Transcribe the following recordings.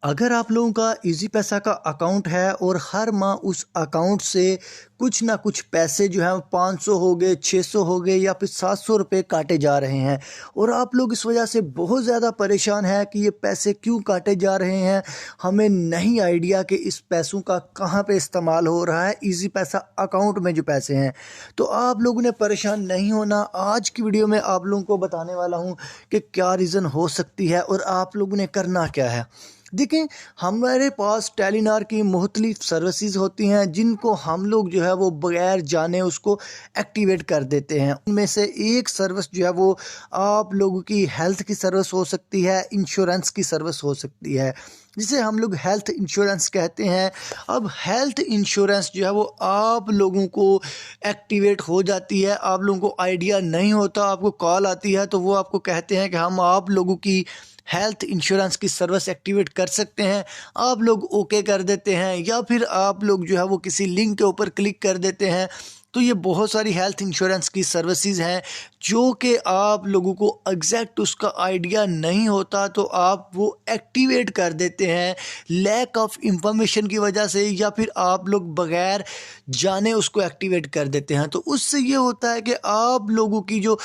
अगर आप लोगों का इजी पैसा का अकाउंट है और हर माह उस अकाउंट से कुछ ना कुछ पैसे जो है 500 हो गए, 600 हो गए या फिर 700 रुपये काटे जा रहे हैं और आप लोग इस वजह से बहुत ज़्यादा परेशान हैं कि ये पैसे क्यों काटे जा रहे हैं, हमें नहीं आइडिया कि इस पैसों का कहाँ पे इस्तेमाल हो रहा है इजी पैसा अकाउंट में जो पैसे हैं। तो आप लोगों ने परेशान नहीं होना। आज की वीडियो में आप लोगों को बताने वाला हूँ कि क्या रीज़न हो सकती है और आप लोगों ने करना क्या है। देखें, हमारे पास टेलीनार की मुख्तलिफ सर्विसेज होती हैं जिनको हम लोग जो है वो बगैर जाने उसको एक्टिवेट कर देते हैं। उनमें से एक सर्विस जो है वो आप लोगों की हेल्थ की सर्विस हो सकती है, इंश्योरेंस की सर्विस हो सकती है, जिसे हम लोग हेल्थ इंश्योरेंस कहते हैं। अब हेल्थ इंश्योरेंस जो है वो आप लोगों को एक्टिवेट हो जाती है, आप लोगों को आइडिया नहीं होता, आपको कॉल आती है तो वो आपको कहते हैं कि हम आप लोगों की हेल्थ इंश्योरेंस की सर्विस एक्टिवेट कर सकते हैं। आप लोग ओके कर देते हैं या फिर आप लोग जो है वो किसी लिंक के ऊपर क्लिक कर देते हैं। तो ये बहुत सारी हेल्थ इंश्योरेंस की सर्विसेज हैं जो कि आप लोगों को एग्जैक्ट उसका आइडिया नहीं होता तो आप वो एक्टिवेट कर देते हैं लैक ऑफ इंफॉर्मेशन की वजह से, या फिर आप लोग बगैर जाने उसको एक्टिवेट कर देते हैं। तो उससे ये होता है कि आप लोगों की जो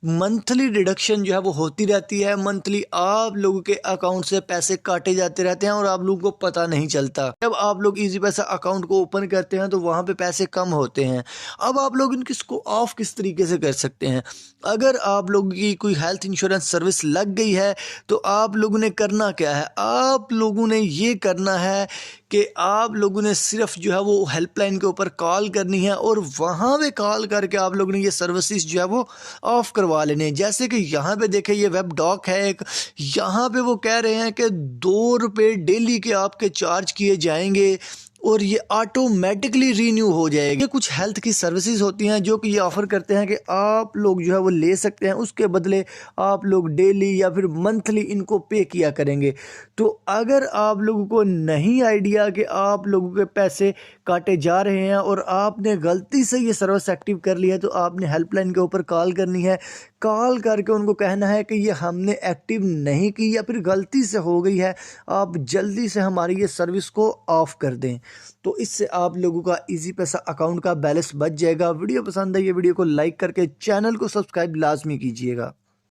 मंथली डिडक्शन जो है वो होती रहती है, मंथली आप लोगों के अकाउंट से पैसे काटे जाते रहते हैं और आप लोगों को पता नहीं चलता। जब आप लोग इजी पैसा अकाउंट को ओपन करते हैं तो वहाँ पे पैसे कम होते हैं। अब आप लोग इनको ऑफ किस तरीके से कर सकते हैं। अगर आप लोगों की कोई हेल्थ इंश्योरेंस सर्विस लग गई है तो आप लोगों ने करना क्या है, आप लोगों ने ये करना है कि आप लोगों ने सिर्फ जो है वो हेल्पलाइन के ऊपर कॉल करनी है और वहाँ पे कॉल करके आप लोगों ने ये सर्विसेज जो है वो ऑफ करवा लेने हैं। जैसे कि यहाँ पे देखें, ये वेब डॉक है एक, यहाँ पे वो कह रहे हैं कि 2 रुपये डेली के आपके चार्ज किए जाएंगे और ये ऑटोमेटिकली रीन्यू हो जाएगी। ये कुछ हेल्थ की सर्विसेज होती हैं जो कि ये ऑफ़र करते हैं कि आप लोग जो है वो ले सकते हैं, उसके बदले आप लोग डेली या फिर मंथली इनको पे किया करेंगे। तो अगर आप लोगों को नहीं आइडिया कि आप लोगों के पैसे काटे जा रहे हैं और आपने गलती से ये सर्विस एक्टिव कर ली है तो आपने हेल्पलाइन के ऊपर कॉल करनी है। कॉल करके उनको कहना है कि ये हमने एक्टिव नहीं की या फिर गलती से हो गई है, आप जल्दी से हमारी ये सर्विस को ऑफ़ कर दें। तो इससे आप लोगों का इजी पैसा अकाउंट का बैलेंस बच जाएगा। वीडियो पसंद है, ये वीडियो को लाइक करके चैनल को सब्सक्राइब लाजमी कीजिएगा।